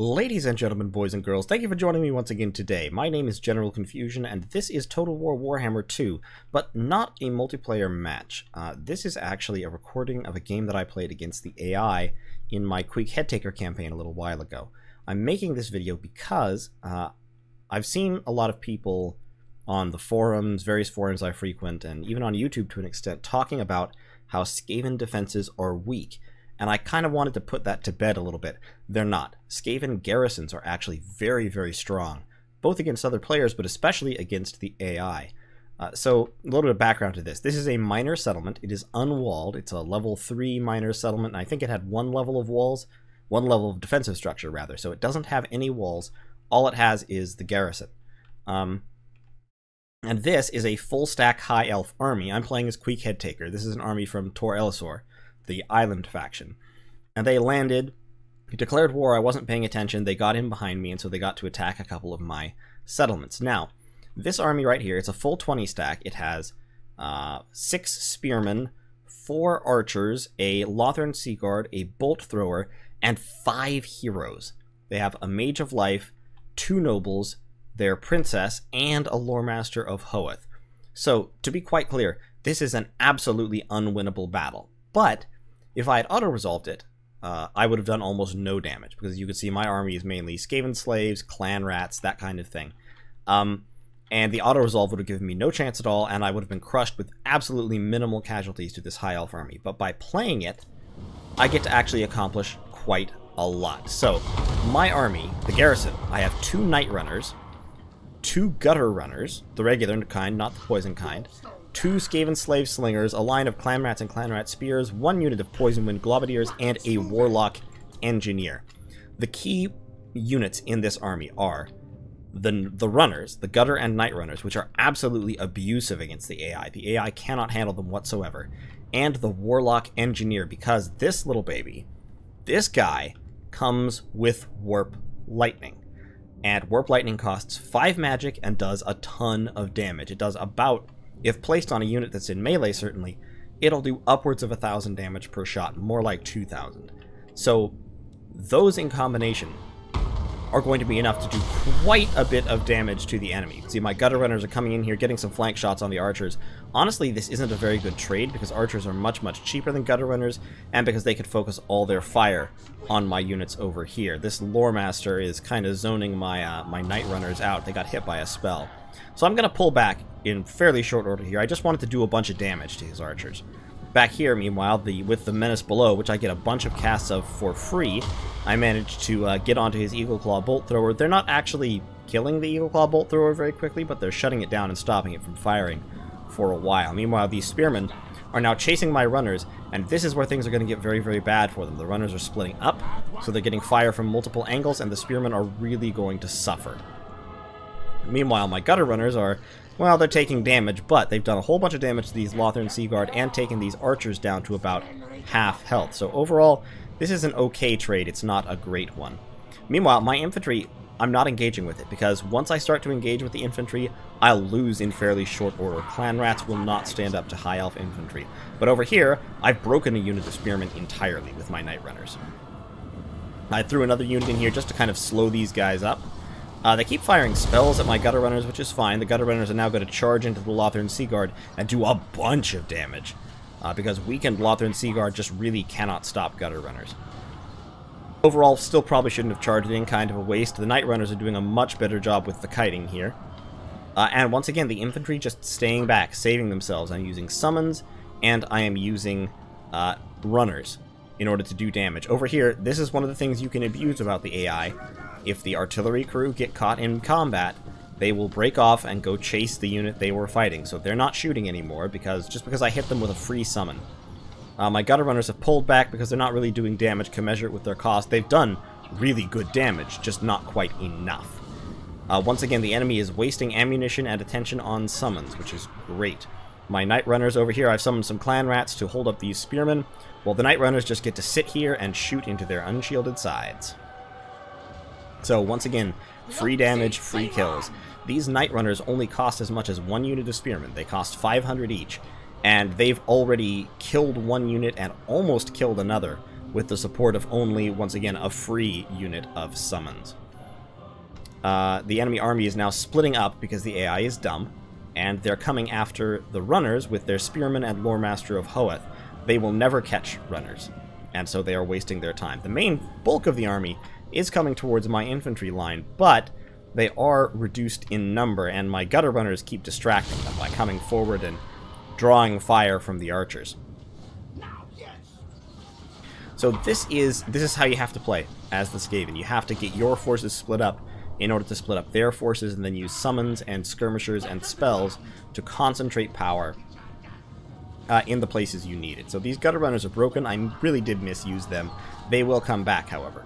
Ladies and gentlemen, boys and girls, thank you for joining me once again today. My name is General Confusion, and this is Total War Warhammer 2, but not a multiplayer match. This is actually a recording of a game that I played against the AI in my Quick Headtaker campaign a little while ago. I'm making this video because I've seen a lot of people on the forums, various forums I frequent, and even on YouTube to an extent, talking about how Skaven defenses are weak. And I kind of wanted to put that to bed a little bit. They're not. Skaven garrisons are actually very, very strong, both against other players, but especially against the AI. So, a little bit of background to this. This is a minor settlement. It is unwalled. It's a level 3 minor settlement, and I think it had one level of walls, one level of defensive structure, rather. So it doesn't have any walls. All it has is the garrison. And this is a full-stack High Elf army. I'm playing as Quick Headtaker. This is an army from Tor Elisor, the island faction. And they landed, declared war, I wasn't paying attention, they got in behind me, and so they got to attack a couple of my settlements. Now, this army right here, it's a full 20 stack. It has 6 spearmen, 4 archers, a Lothern Sea Guard, a bolt thrower, and 5 heroes. They have a Mage of Life, 2 nobles, their princess, and a Lore Master of Hoeth. So, to be quite clear, this is an absolutely unwinnable battle. But if I had auto-resolved it, I would have done almost no damage, because you can see my army is mainly Skaven slaves, clan rats, that kind of thing. And the auto-resolve would have given me no chance at all, and I would have been crushed with absolutely minimal casualties to this High Elf army. But by playing it, I get to actually accomplish quite a lot. So, my army, the garrison, I have 2 Night Runners, 2 Gutter Runners, the regular kind, not the poison kind, 2 Skaven Slave Slingers, a line of Clan Rats and Clan Rat Spears, 1 unit of Poison Wind Globadiers, and a Warlock Engineer. The key units in this army are the Runners, the Gutter and Night Runners, which are absolutely abusive against the AI. The AI cannot handle them whatsoever. And the Warlock Engineer, because this little baby, this guy, comes with Warp Lightning. And Warp Lightning costs 5 magic and does a ton of damage. It does about, if placed on a unit that's in melee, certainly, it'll do upwards of 1,000 damage per shot, more like 2,000. So those in combination are going to be enough to do quite a bit of damage to the enemy. See, my Gutter Runners are coming in here, getting some flank shots on the archers. Honestly, this isn't a very good trade, because archers are much, much cheaper than Gutter Runners, and because they could focus all their fire on my units over here. This Lore Master is kind of zoning my, my Night Runners out. They got hit by a spell. So I'm going to pull back in fairly short order here. I just wanted to do a bunch of damage to his archers. Back here, meanwhile, with the Menace below, which I get a bunch of casts of for free, I managed to get onto his Eagle Claw Bolt Thrower. They're not actually killing the Eagle Claw Bolt Thrower very quickly, but they're shutting it down and stopping it from firing for a while. Meanwhile, these Spearmen are now chasing my Runners, and this is where things are going to get very, very bad for them. The Runners are splitting up, so they're getting fire from multiple angles, and the Spearmen are really going to suffer. Meanwhile, my Gutter Runners are, well, they're taking damage, but they've done a whole bunch of damage to these Lothern Sea Guard and taken these archers down to about half health. So overall, this is an okay trade. It's not a great one. Meanwhile, my infantry, I'm not engaging with it, because once I start to engage with the infantry, I'll lose in fairly short order. Clan Rats will not stand up to High Elf infantry. But over here, I've broken a unit of Spearmen entirely with my Night Runners. I threw another unit in here just to kind of slow these guys up. They keep firing spells at my Gutter Runners, which is fine. The Gutter Runners are now going to charge into the Lothern Sea Guard and do a bunch of damage, because weakened Lothern Sea Guard just really cannot stop Gutter Runners. Overall, still probably shouldn't have charged in, kind of a waste. The Night Runners are doing a much better job with the kiting here. And once again, the infantry just staying back, saving themselves. I'm using summons, and I am using runners in order to do damage. Over here, this is one of the things you can abuse about the AI. If the artillery crew get caught in combat, they will break off and go chase the unit they were fighting. So they're not shooting anymore, just because I hit them with a free summon. My Gutter Runners have pulled back because they're not really doing damage commensurate with their cost. They've done really good damage, just not quite enough. Once again, the enemy is wasting ammunition and attention on summons, which is great. My Night Runners over here, I've summoned some Clan Rats to hold up these Spearmen, while the Night Runners just get to sit here and shoot into their unshielded sides. So once again, free damage, free kills. These Night Runners only cost as much as 1 unit of Spearmen. They cost 500 each, and they've already killed 1 unit and almost killed another with the support of only, once again, a free unit of summons. The enemy army is now splitting up because the AI is dumb, and they're coming after the runners with their Spearman and Lore Master of Hoeth. They will never catch runners, and so they are wasting their time. The main bulk of the army is coming towards my infantry line, but they are reduced in number, and my gutter runners keep distracting them by coming forward and drawing fire from the archers. So this is how you have to play as the Skaven. You have to get your forces split up in order to split up their forces, and then use summons and skirmishers and spells to concentrate power in the places you need it. So these gutter runners are broken. I really did misuse them. They will come back, however.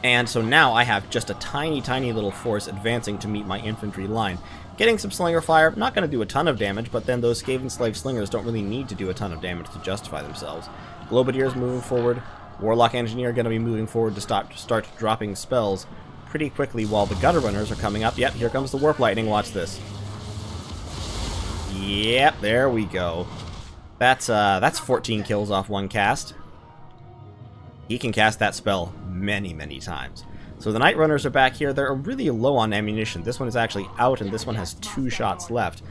And so now I have just a tiny, tiny little force advancing to meet my infantry line. Getting some slinger fire, not going to do a ton of damage, but then those Skaven slave slingers don't really need to do a ton of damage to justify themselves. Globadiers moving forward. Warlock Engineer going to be moving forward to start dropping spells pretty quickly while the gutter runners are coming up. Yep, here comes the Warp Lightning. Watch this. Yep, there we go. That's 14 kills off one cast. He can cast that spell many, many times. So the Night Runners are back here. They're really low on ammunition. This one is actually out, and this one has 2 shots left.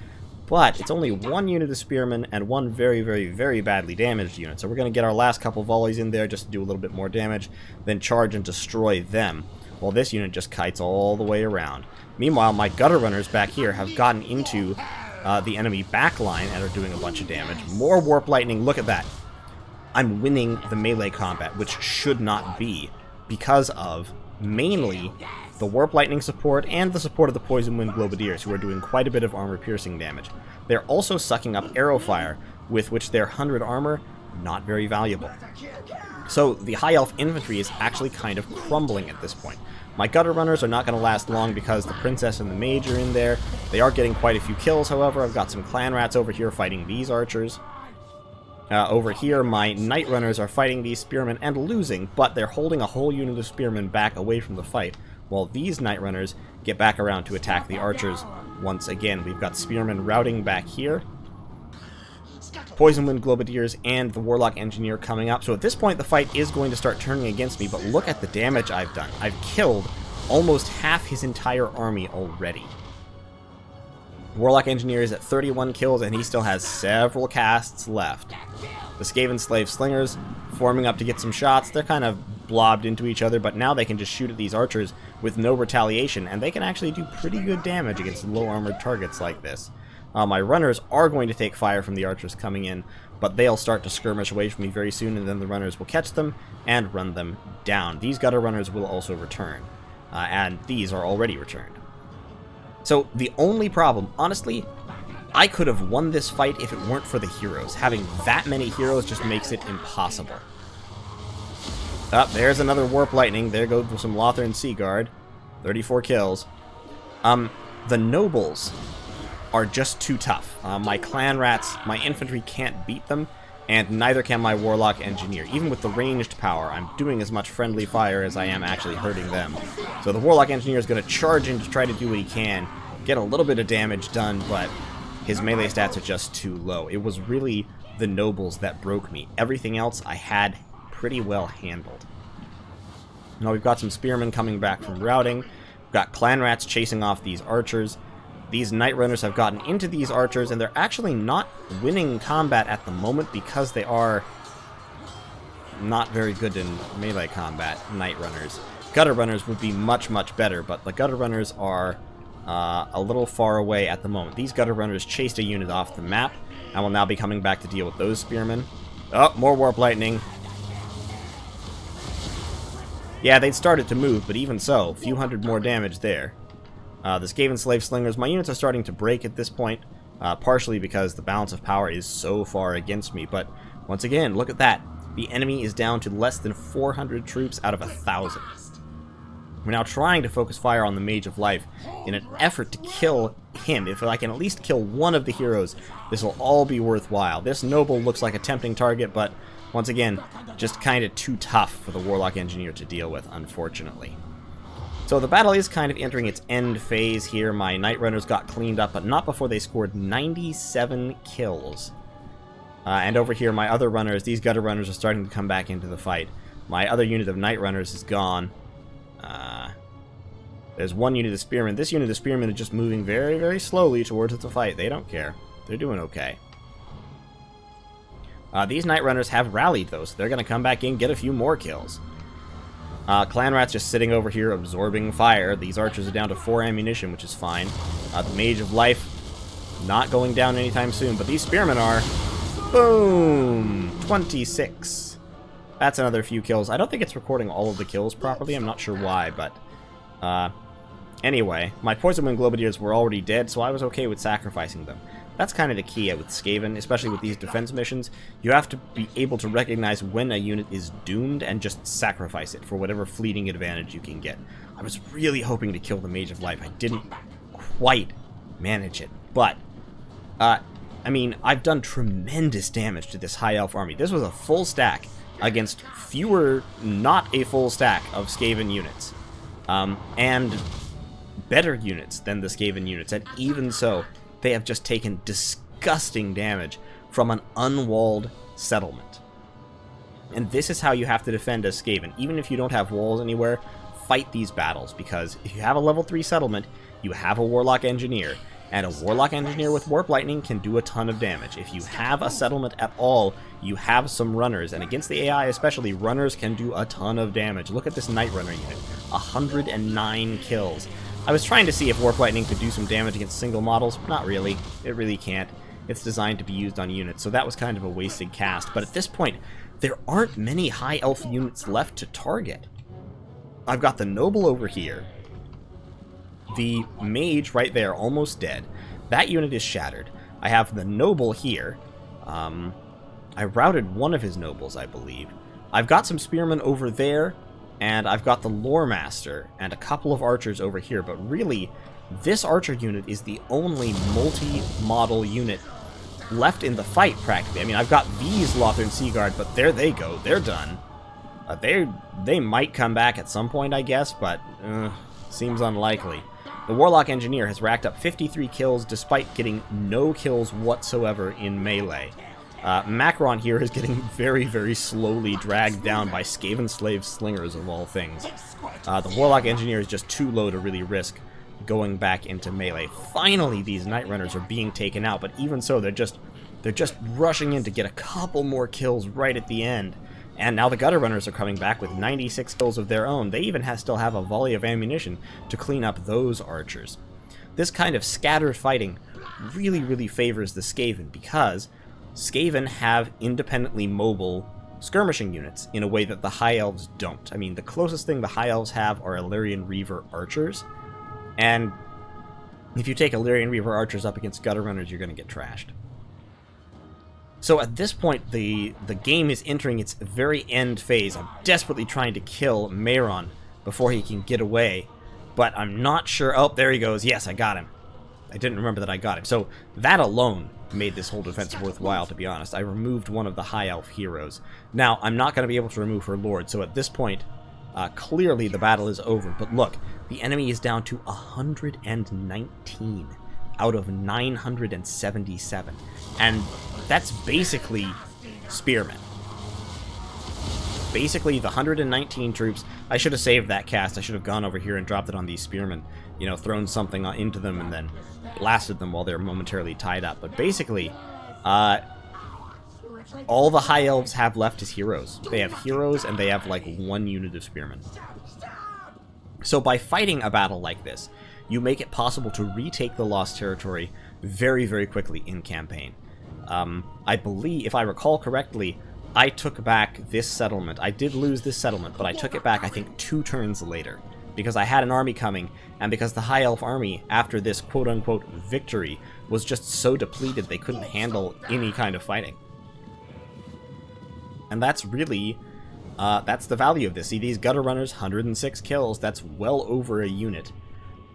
But it's only 1 unit of Spearmen and 1 very, very, very badly damaged unit. So we're going to get our last couple volleys in there just to do a little bit more damage, then charge and destroy them, while this unit just kites all the way around. Meanwhile, my Gutter Runners back here have gotten into the enemy backline and are doing a bunch of damage. More Warp Lightning. Look at that. I'm winning the melee combat, which should not be, because of mainly the Warp Lightning support and the support of the Poison Wind Globadiers, who are doing quite a bit of armor-piercing damage. They're also sucking up arrow fire, with which their 100 armor, not very valuable. So the High Elf infantry is actually kind of crumbling at this point. My Gutter Runners are not going to last long because the Princess and the Mage are in there. They are getting quite a few kills, however. I've got some Clan Rats over here fighting these archers. Over here, my Night Runners are fighting these Spearmen and losing, but they're holding a whole unit of Spearmen back away from the fight, while these Night Runners get back around to attack the archers once again. We've got Spearmen routing back here, Poison Wind Globadiers, and the Warlock Engineer coming up. So at this point, the fight is going to start turning against me, but look at the damage I've done. I've killed almost half his entire army already. Warlock Engineer is at 31 kills, and he still has several casts left. The Skaven Slave Slingers forming up to get some shots. They're kind of blobbed into each other, but now they can just shoot at these archers with no retaliation, and they can actually do pretty good damage against low-armored targets like this. My runners are going to take fire from the archers coming in, but they'll start to skirmish away from me very soon, and then the runners will catch them and run them down. These Gutter Runners will also return, and these are already returned. So the only problem, honestly, I could have won this fight if it weren't for the heroes. Having that many heroes just makes it impossible. There's another Warp Lightning. There goes some Lothern Sea Guard. 34 kills. The Nobles are just too tough. My Clan Rats, my infantry can't beat them, and neither can my Warlock Engineer. Even with the ranged power, I'm doing as much friendly fire as I am actually hurting them. So the Warlock Engineer is going to charge in to try to do what he can, get a little bit of damage done, but his melee stats are just too low. It was really the Nobles that broke me. Everything else I had pretty well handled. Now we've got some Spearmen coming back from routing. We've got Clan Rats chasing off these archers. These Night Runners have gotten into these archers, and they're actually not winning combat at the moment because they are not very good in melee combat, Night Runners. Gutter Runners would be much, much better, but the Gutter Runners are a little far away at the moment. These Gutter Runners chased a unit off the map, and will now be coming back to deal with those Spearmen. Oh, more Warp Lightning. Yeah, they'd started to move, but even so, a few hundred more damage there. The Skaven Slave Slingers, my units are starting to break at this point, partially because the balance of power is so far against me, but once again, look at that. The enemy is down to less than 400 troops out of 1,000. We're now trying to focus fire on the Mage of Life in an effort to kill him. If I can at least kill one of the heroes, this will all be worthwhile. This Noble looks like a tempting target, but once again, just kind of too tough for the Warlock Engineer to deal with, unfortunately. So the battle is kind of entering its end phase here. My Night Runners got cleaned up, but not before they scored 97 kills. And over here, my other runners, these gutter runners are starting to come back into the fight. My other unit of night runners is gone. There's one unit of spearmen. This unit of spearmen is just moving very, very slowly towards the fight. They don't care. They're doing okay. These night runners have rallied, though, so they're going to come back in, get a few more kills. Clan Rat's just sitting over here absorbing fire. These archers are down to 4 ammunition, which is fine. The Mage of Life not going down anytime soon, but these spearmen are. Boom! 26. That's another few kills. I don't think it's recording all of the kills properly. I'm not sure why, but anyway, my Poison Wind Globadiers were already dead, so I was okay with sacrificing them. That's kind of the key with Skaven, especially with these defense missions. You have to be able to recognize when a unit is doomed and just sacrifice it for whatever fleeting advantage you can get. I was really hoping to kill the Mage of Life. I didn't quite manage it, but I mean, I've done tremendous damage to this High Elf army. This was a full stack against fewer, not a full stack of Skaven units. And better units than the Skaven units, and even so, they have just taken disgusting damage from an unwalled settlement. And this is how you have to defend as Skaven. Even if you don't have walls anywhere, fight these battles, because if you have a level 3 settlement, you have a Warlock Engineer, and a Warlock Engineer with Warp Lightning can do a ton of damage. If you have a settlement at all, you have some runners, and against the AI especially, runners can do a ton of damage. Look at this Night Runner unit. 109 kills. I was trying to see if Warp Lightning could do some damage against single models. Not really. It really can't. It's designed to be used on units, so that was kind of a wasted cast. But at this point, there aren't many High Elf units left to target. I've got the Noble over here. The Mage right there, almost dead. That unit is shattered. I have the Noble here. I routed one of his Nobles, I believe. I've got some Spearmen over there. And I've got the Lore Master and a couple of archers over here, but really, this archer unit is the only multi-model unit left in the fight, practically. I mean, I've got these Lothern Seaguard, but there they go. They're done. They might come back at some point, I guess, but seems unlikely. The Warlock Engineer has racked up 53 kills despite getting no kills whatsoever in melee. Macron here is getting very, very slowly dragged down by Skaven Slave Slingers of all things. The Warlock Engineer is just too low to really risk going back into melee. Finally, these Night Runners are being taken out, but even so, they're just rushing in to get a couple more kills right at the end. And now the Gutter Runners are coming back with 96 kills of their own. They even still have a volley of ammunition to clean up those archers. This kind of scattered fighting really, really favors the Skaven, because Skaven have independently mobile skirmishing units in a way that the High Elves don't. I mean, the closest thing the High Elves have are Illyrian Reaver archers, and if you take Illyrian Reaver archers up against Gutter Runners, you're going to get trashed. So at this point, the game is entering its very end phase. I'm desperately trying to kill Mayron before he can get away, but I'm not sure. Oh, there he goes. Yes, I got him. I didn't remember that I got him. So that alone made this whole defense worthwhile, to be honest. I removed one of the High Elf heroes. Now, I'm not going to be able to remove her Lord, so at this point, clearly the battle is over. But look, the enemy is down to 119 out of 977. And that's basically spearmen. Basically, the 119 troops... I should have saved that cast. I should have gone over here and dropped it on these spearmen. You know, thrown something into them and then blasted them while they're momentarily tied up. But basically, all the High Elves have left is heroes. They have heroes and they have like one unit of spearmen. So by fighting a battle like this, you make it possible to retake the lost territory very, very quickly in campaign. I believe, if I recall correctly, I took back this settlement. I did lose this settlement, but I took it back, I think, 2 turns later. Because I had an army coming, and because the High Elf army, after this quote-unquote victory, was just so depleted they couldn't handle any kind of fighting. And that's really, that's the value of this. See, these Gutter Runners, 106 kills, that's well over a unit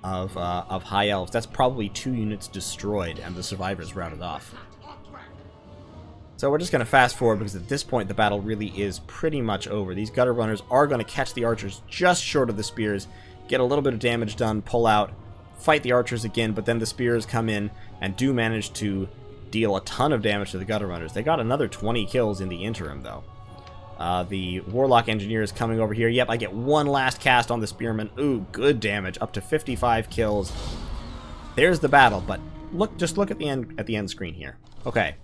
of High Elves. That's probably 2 units destroyed, and the survivors routed off. So we're just going to fast forward, because at this point the battle really is pretty much over. These Gutter Runners are going to catch the archers just short of the spears, get a little bit of damage done, pull out, fight the archers again, but then the spears come in and do manage to deal a ton of damage to the gutter runners. They got another 20 kills in the interim, though. The Warlock Engineer is coming over here. Yep, I get one last cast on the Spearman. Ooh, good damage, up to 55 kills. There's the battle, but just look at the end screen here. Okay,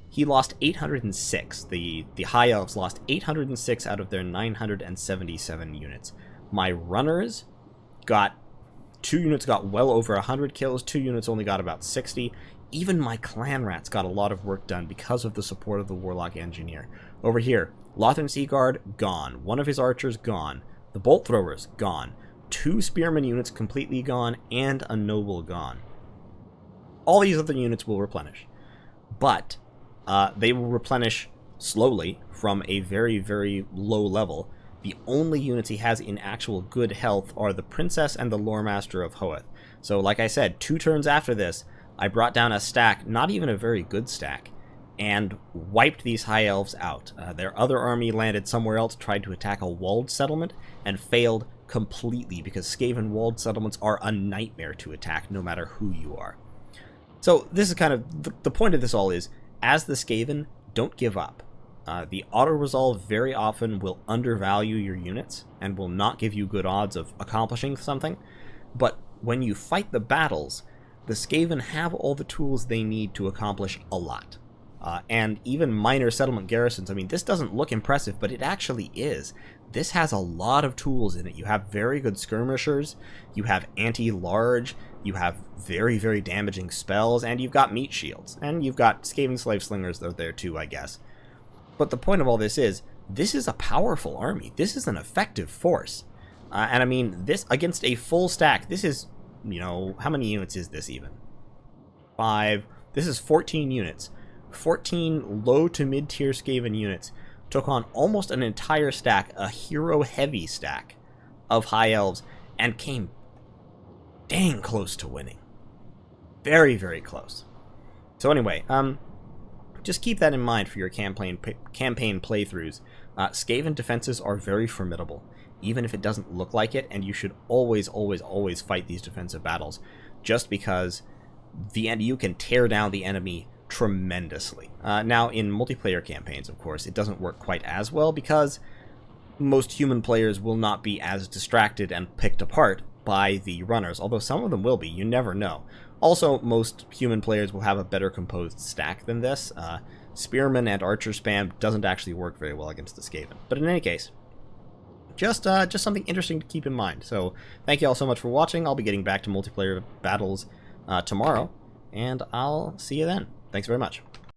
he lost 806. The High Elves lost 806 out of their 977 units. My runners got 2 units got well over 100 kills. 2 units only got about 60. Even my clan rats got a lot of work done because of the support of the Warlock Engineer. Over here, Lothran Seaguard, gone. One of his archers, gone. The Bolt Throwers, gone. 2 Spearman units completely gone, and a Noble gone. All these other units will replenish. But they will replenish slowly from a very, very low level. The only units he has in actual good health are the Princess and the Lore Master of Hoeth. So, like I said, 2 turns after this, I brought down a stack, not even a very good stack, and wiped these High Elves out. Their other army landed somewhere else, tried to attack a walled settlement, and failed completely, because Skaven walled settlements are a nightmare to attack, no matter who you are. So this is kind of, the point of this all is, as the Skaven, don't give up. The auto-resolve very often will undervalue your units, and will not give you good odds of accomplishing something, but when you fight the battles, the Skaven have all the tools they need to accomplish a lot. And even minor settlement garrisons, I mean, this doesn't look impressive, but it actually is. This has a lot of tools in it. You have very good skirmishers, you have anti-large, you have very, very damaging spells, and you've got meat shields. And you've got Skaven Slave Slingers that are there too, I guess. But the point of all this is a powerful army. This is an effective force. And I mean, this against a full stack, this is, you know, how many units is this even? 5. This is 14 units. 14 low to mid-tier Skaven units took on almost an entire stack, a hero-heavy stack of High Elves, and came dang close to winning. Very, very close. So anyway, just keep that in mind for your campaign playthroughs. Skaven defenses are very formidable, even if it doesn't look like it, and you should always, always, always fight these defensive battles, just because you can tear down the enemy tremendously. Now, in multiplayer campaigns, of course, it doesn't work quite as well, because most human players will not be as distracted and picked apart by the runners, although some of them will be, you never know. Also, most human players will have a better composed stack than this. Spearman and Archer spam doesn't actually work very well against the Skaven. But in any case, just something interesting to keep in mind. So, thank you all so much for watching. I'll be getting back to multiplayer battles tomorrow, and I'll see you then. Thanks very much.